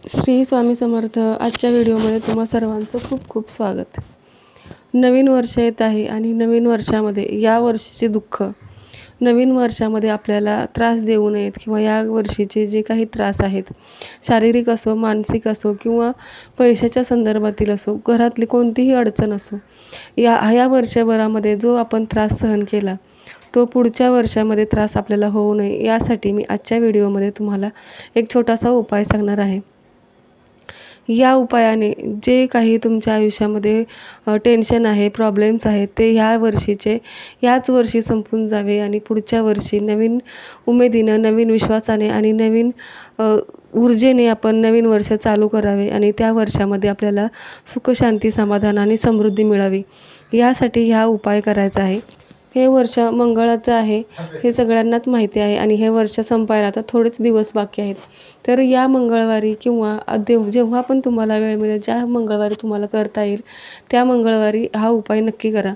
श्री स्वामी समर्थ. आजच्या व्हिडिओमध्ये तुम्हा सर्वांचं खूप खूप स्वागत. नवीन वर्ष येत आहे आणि नवीन वर्षामध्ये या वर्षीचे दुःख नवीन वर्षामध्ये आपल्याला त्रास देऊ नयेत किंवा या वर्षीचे जे काही त्रास आहेत, शारीरिक असो, मानसिक असो किंवा पैशाच्या संदर्भातील असो, घरातली कोणतीही अडचण असो, ह्या वर्षभरामध्ये जो आपण त्रास सहन केला तो पुढच्या वर्षामध्ये त्रास आपल्याला होऊ नये यासाठी मी आजच्या व्हिडिओमध्ये तुम्हाला एक छोटासा उपाय सांगणार आहे. या उपायाने जे काही तुमच्या आयुष्यामध्ये टेन्शन आहे, प्रॉब्लेम्स आहेत, ते याच वर्षी संपून जावे आणि पुढच्या वर्षी नवीन उमेदीनं, नवीन विश्वासाने आणि नवीन ऊर्जेने आपण नवीन वर्ष चालू करावे आणि त्या वर्षामध्ये आपल्याला सुख, शांती, समाधान आणि समृद्धी मिळावी. यासाठी हा उपाय करायचा आहे. हे वर्ष मंगळाचं आहे, हे सगळ्यांनाच माहिती आहे आणि हे वर्ष संपायला आता थोडेच दिवस बाकी आहेत. तर या मंगळवारी किंवा जेव्हा पण तुम्हाला वेळ मिळेल, ज्या मंगळवारी तुम्हाला करता येईल त्या मंगळवारी हा उपाय नक्की करा.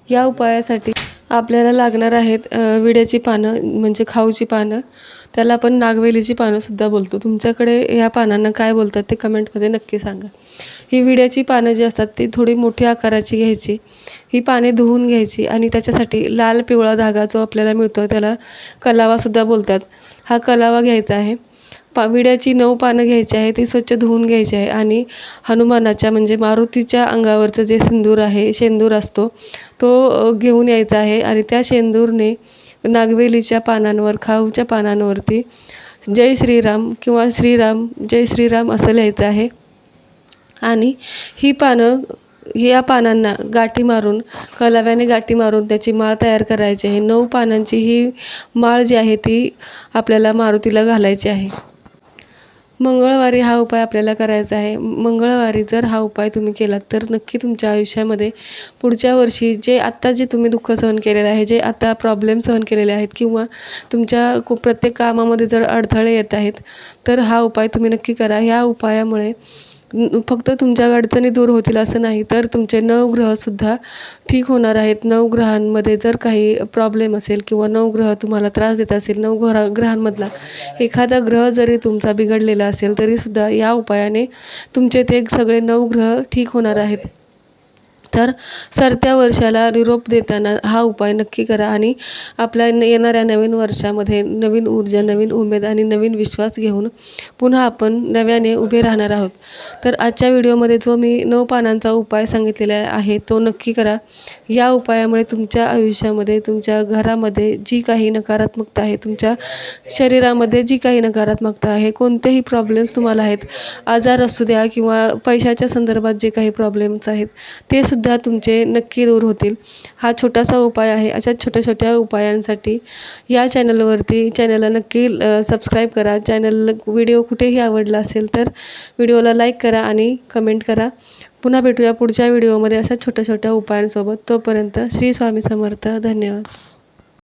या उपायासाठी आपल्याला लागणार आहेत विड्याची पानं, म्हणजे खाऊची पानं. त्याला आपण नागवेलीची पानंसुद्धा बोलतो. तुमच्याकडे या पानांना काय बोलतात ते कमेंटमध्ये नक्की सांगा. ही विड्याची पानं जी असतात ती थोडी मोठ्या आकाराची घ्यायची. ही पाने धुवून घ्यायची आणि त्याच्यासाठी लाल पिवळा धागा जो आपल्याला मिळतो त्याला कलावासुद्धा बोलतात. हा कलावा घ्यायचा आहे. विड्याची 9 पानं घ्यायची आहे, ती स्वच्छ धुवून घ्यायची आहे आणि हनुमानाच्या म्हणजे मारुतीच्या अंगावरचं जे शेंदूर असतो तो घेऊन यायचा आहे आणि त्या शेंदूरने नागवेलीच्या पानांवर, खाऊच्या पानांवरती जय श्रीराम किंवा श्रीराम जय श्रीराम असं लिहायचं आहे. आणि या पानांना गाठी मारून, कलाव्याने गाठी मारून त्याची माळ तयार करायची आहे. 9 पानांची ही माळ जी आहे ती आपल्याला मारुतीला घालायची आहे. मंगळवारी हा उपाय आपल्याला करायचा आहे. मंगळवारी जर हा उपाय तुम्ही केलात तर नक्की तुमच्या आयुष्यामध्ये पुढच्या वर्षी जे तुम्ही दुःख सहन केलेलं आहे, जे आता प्रॉब्लेम सहन केलेले आहेत किंवा तुमच्या प्रत्येक कामामध्ये जर अडथळे येत आहेत, तर हा उपाय तुम्ही नक्की करा. ह्या उपायामुळे फक्त तुमच्या अडचणी दूर होतील असं नाही, तर तुमचे 9 ग्रहसुद्धा ठीक होणार आहेत. 9 ग्रहांमध्ये जर काही प्रॉब्लेम असेल किंवा 9 ग्रह तुम्हाला त्रास देत असेल, 9 ग्रहांमधला एखादा ग्रह जरी तुमचा बिघडलेला असेल तरीसुद्धा या उपायाने तुमचे ते सगळे 9 ग्रह ठीक होणार आहेत. तर सरत्या वर्षाला निरोप देताना हा उपाय नक्की करा आणि आपल्या येणाऱ्या नवीन वर्षामध्ये नवीन ऊर्जा, नवीन उमेद आणि नवीन विश्वास घेऊन पुन्हा आपण नव्याने उभे राहणार आहोत. तर आजच्या व्हिडिओमध्ये जो मी 9 पानांचा उपाय सांगितलेला आहे तो नक्की करा. या उपायामुळे तुमच्या आयुष्यामध्ये, तुमच्या घरामध्ये जी काही नकारात्मकता आहे, तुमच्या शरीरामध्ये जी काही नकारात्मकता आहे, कोणतेही प्रॉब्लेम्स तुम्हाला आहेत, आजार असू द्या किंवा पैशाच्या संदर्भात जे काही प्रॉब्लेम्स आहेत ते सुद्धा तुमचे नक्की दूर होतील. हा छोटासा उपाय आहे. अशा छोट्या छोट्या उपायांसाठी या चॅनलला नक्की सबस्क्राईब करा. व्हिडिओ कुठेही आवडला असेल तर व्हिडिओला लाईक करा आणि कमेंट करा. पुन्हा भेटूया पुढच्या व्हिडिओमध्ये अशा छोट्या छोट्या उपायांसोबत. तोपर्यंत श्री स्वामी समर्थ. धन्यवाद.